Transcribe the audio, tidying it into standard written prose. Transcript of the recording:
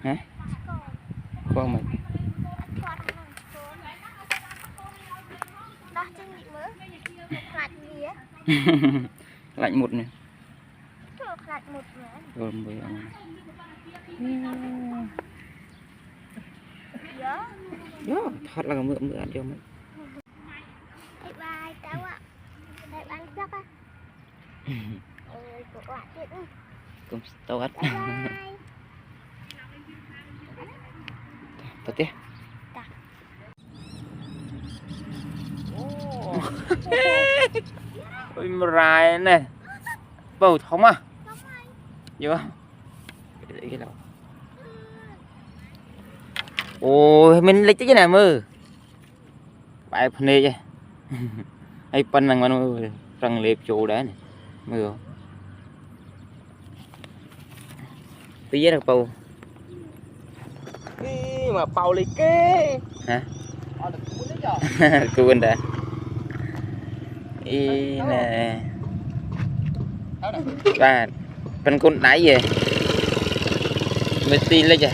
hả con mình lạnh một này rồi mới đó thoát là mượn mượn cho mấy cũng tao ăn tao tiếc ôi mà rai này bầu thống à vô cái đâu ôi mình lấy cái này mơ bài phần này chứ hay phần năng mà nó răng lẹp chỗ đấy này mơ tí với được bầu mà bầu lấy cái hả cô bên đã y nè ba bên con đáy về mới tin lên chưa